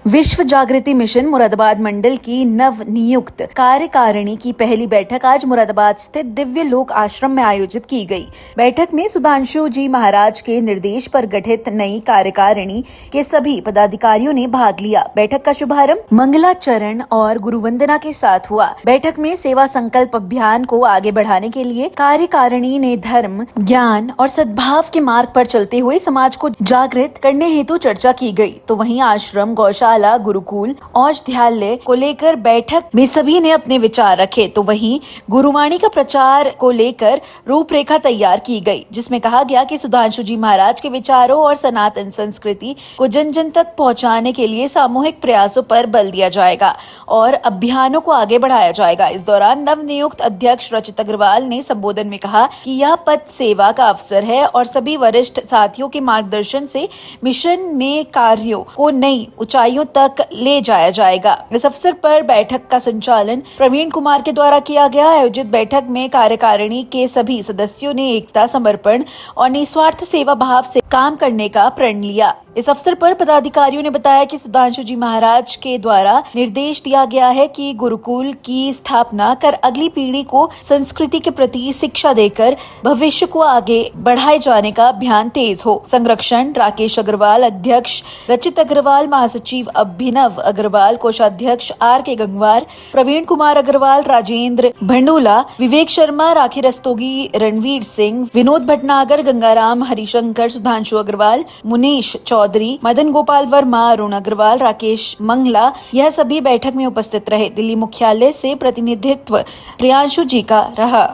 विश्व जागृति मिशन मुरादाबाद मंडल की नव नियुक्त कार्यकारिणी की पहली बैठक आज मुरादाबाद स्थित दिव्य लोक आश्रम में आयोजित की गई। बैठक में सुधांशु जी महाराज के निर्देश पर गठित नई कार्यकारिणी के सभी पदाधिकारियों ने भाग लिया। बैठक का शुभारंभ मंगलाचरण और गुरु वंदना के साथ हुआ। बैठक में सेवा संकल्प अभियान को आगे बढ़ाने के लिए कार्यकारिणी ने धर्म, ज्ञान और सद्भाव के मार्ग पर चलते हुए समाज को जागृत करने हेतु चर्चा की गई। तो वहीं आश्रम, गौशाला, गुरुकुल, औषधालय को लेकर बैठक में सभी ने अपने विचार रखे। तो वहीं गुरुवाणी का प्रचार को लेकर रूपरेखा तैयार की गई, जिसमें कहा गया कि सुधांशु जी महाराज के विचारों और सनातन संस्कृति को जन जन तक पहुंचाने के लिए सामूहिक प्रयासों पर बल दिया जाएगा और अभियानों को आगे बढ़ाया जाएगा। इस दौरान नवनियुक्त अध्यक्ष रचित अग्रवाल ने संबोधन में कहा कि यह पद सेवा का अवसर है और सभी वरिष्ठ साथियों के मार्गदर्शन से मिशन में कार्यों को नई ऊंचाइयों तक ले जाया जाएगा। इस अवसर पर बैठक का संचालन प्रवीण कुमार के द्वारा किया गया। आयोजित बैठक में कार्यकारिणी के सभी सदस्यों ने एकता, समर्पण और निस्वार्थ सेवा भाव से काम करने का प्रण लिया। इस अवसर पर पदाधिकारियों ने बताया कि सुधांशु जी महाराज के द्वारा निर्देश दिया गया है कि गुरुकुल की स्थापना कर अगली पीढ़ी को संस्कृति के प्रति शिक्षा देकर भविष्य को आगे बढ़ाए जाने का अभियान तेज हो। संरक्षण राकेश अग्रवाल, अध्यक्ष रचित अग्रवाल, महासचिव अभिनव अग्रवाल, कोषाध्यक्ष R.K. गंगवार, प्रवीण कुमार अग्रवाल, राजेंद्र भंडूला, विवेक शर्मा, राखी रस्तोगी, रणवीर सिंह, विनोद भटनागर, गंगाराम, हरिशंकर, सुधांशु अग्रवाल, मुनीश चौधरी, मदन गोपाल वर्मा, अरुण अग्रवाल, राकेश मंगला, यह सभी बैठक में उपस्थित रहे। दिल्ली मुख्यालय से प्रतिनिधित्व प्रियांशु जी का रहा।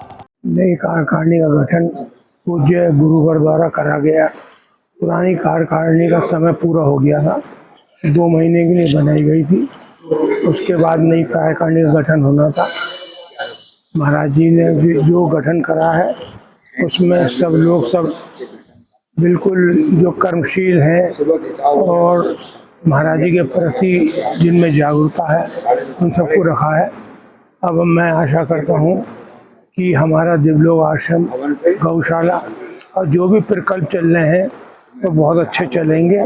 नई कार्यकारिणी का गठन पूज्य गुरुवर द्वारा करा गया। पुरानी कार्यकारिणी का समय पूरा हो गया था, 2 महीने के लिए बनाई गई थी। उसके बाद नई कार्यकारिणी का गठन होना था। महाराज जी ने जो गठन करा है उसमें सब लोग बिल्कुल जो कर्मशील हैं और महाराज जी के प्रति जिनमें जागरूकता है उन सबको रखा है। अब मैं आशा करता हूँ कि हमारा दिव्यलोक आश्रम, गौशाला और जो भी प्रकल्प चल रहे हैं वो बहुत अच्छे चलेंगे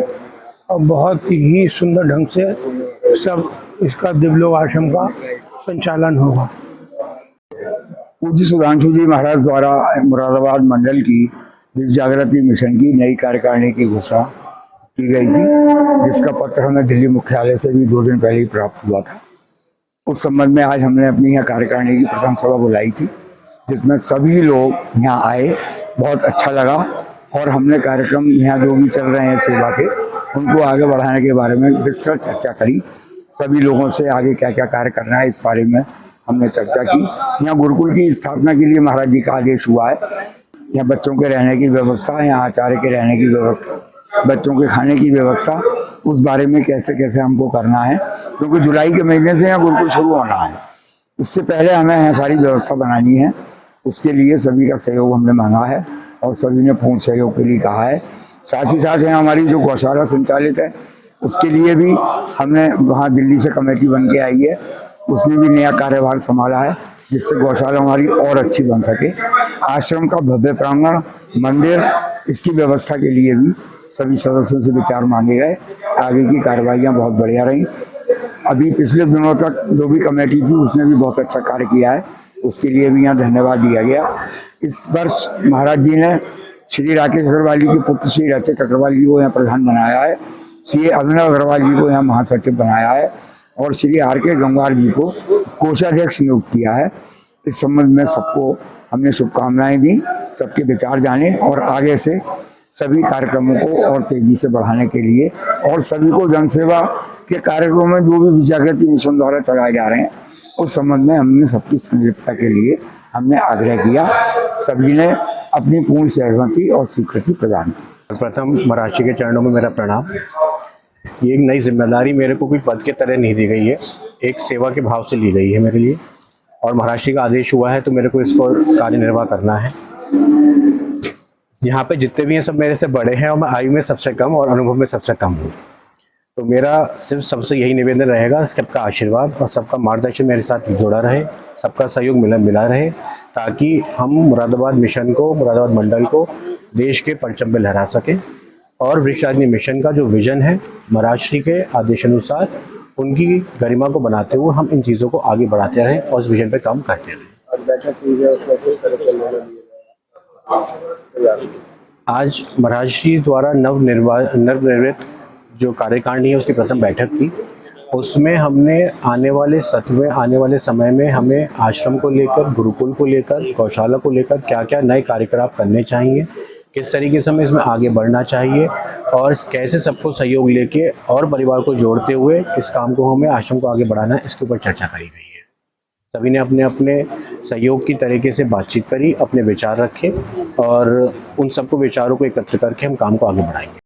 और बहुत ही सुंदर ढंग से सब इसका दिव्यलोक आश्रम का संचालन होगा। पूज्य सुधांशु जी महाराज द्वारा मुरादाबाद मंडल की विश्व जागृति मिशन की नई कार्यकारिणी की घोषणा की गई थी, जिसका पत्र हमें दिल्ली मुख्यालय से भी 2 दिन पहले ही प्राप्त हुआ था। उस संबंध में आज हमने अपनी यहाँ कार्यकारिणी की प्रथम सभा बुलाई थी, जिसमें सभी लोग यहाँ आए। बहुत अच्छा लगा और हमने कार्यक्रम यहाँ जो भी चल रहे हैं सेवा के, उनको आगे बढ़ाने के बारे में विस्तृत चर्चा करी। सभी लोगों से आगे क्या क्या कार्य करना है इस बारे में हमने चर्चा की। यहाँ गुरुकुल की स्थापना के लिए महाराज जी का आदेश हुआ है। यहाँ बच्चों के रहने की व्यवस्था, यहाँ आचार्य के रहने की व्यवस्था, बच्चों के खाने की व्यवस्था, उस बारे में कैसे कैसे हमको करना है, क्योंकि जुलाई के महीने से यहाँ गुरुकुल शुरू होना है। उससे पहले हमें यहाँ सारी व्यवस्था बनानी है। उसके लिए सभी का सहयोग हमने मांगा है और सभी ने पूर्ण सहयोग के लिए कहा है। साथ ही साथ यहाँ हमारी जो गौशाला संचालित है उसके लिए भी हमने वहाँ दिल्ली से कमेटी बन के आई है, उसने भी नया कार्यभार संभाला है, जिससे गौशाला हमारी और अच्छी बन सके। आश्रम का भव्य प्रांगण, मंदिर, इसकी व्यवस्था के लिए भी सभी सदस्यों से विचार मांगे गए। आगे की कार्रवाइयाँ बहुत बढ़िया रहीं। अभी पिछले दिनों तक जो भी कमेटी थी उसने भी बहुत अच्छा कार्य किया है, उसके लिए भी यहाँ धन्यवाद दिया गया। इस वर्ष महाराज जी ने श्री राकेश अग्रवाल जी के पुत्र श्री रचित अग्रवाल जी को यहाँ प्रधान बनाया है, श्री अभिनव अग्रवाल जी को यहाँ महासचिव बनाया है और श्री R.K. गंगवार जी को कोषाध्यक्ष नियुक्त किया है। इस संबंध में सबको हमने शुभकामनाएं दी, सबके विचार जाने और आगे से सभी कार्यक्रमों को और तेजी से बढ़ाने के लिए और सभी को जनसेवा के कार्यक्रमों में जो भी विश्व जागृति मिशन द्वारा चलाए जा रहे हैं उस संबंध में हमने सबकी संलिप्तता के लिए हमने आग्रह किया। सभी ने अपनी पूर्ण सहमति और स्वीकृति प्रदान की। प्रथम महाराज जी के चरणों में मेरा प्रणाम। ये एक नई जिम्मेदारी मेरे को कोई पद के तरह नहीं दी गई है, एक सेवा के भाव से ली गई है मेरे लिए और महाराज जी का आदेश हुआ है तो मेरे को इसको कार्य निर्वाह करना है। यहाँ पे जितने भी हैं सब मेरे से बड़े हैं और मैं आयु में सबसे कम और अनुभव में सबसे कम हूँ। तो मेरा सिर्फ सबसे यही निवेदन रहेगा, सबका आशीर्वाद और सबका मार्गदर्शन मेरे साथ जुड़ा रहे, सबका सहयोग मिला रहे, ताकि हम मुरादाबाद मिशन को, मुरादाबाद मंडल को देश के परचम पे लहरा सकें और वृक्षराजनी मिशन का जो विजन है, महाराज श्री के आदेशानुसार उनकी गरिमा को बनाते हुए हम इन चीज़ों को आगे बढ़ाते रहें और उस विजन पर काम करते रहें। आज महाराज श्री द्वारा नवनिर्मित जो कार्यकारिणी है उसकी प्रथम बैठक थी। उसमें हमने आने वाले समय में हमें आश्रम को लेकर, गुरुकुल को लेकर, गौशाला को लेकर क्या क्या नए कार्यकलाप करने चाहिए, किस तरीके से हमें इसमें आगे बढ़ना चाहिए और कैसे सबको सहयोग लेके और परिवार को जोड़ते हुए इस काम को हमें आश्रम को आगे बढ़ाना है, इसके ऊपर चर्चा करी गई है। सभी ने अपने अपने सहयोग की तरीके से बातचीत करी, अपने विचार रखे और उन सबको विचारों को एकत्र करके हम काम को आगे बढ़ाएंगे।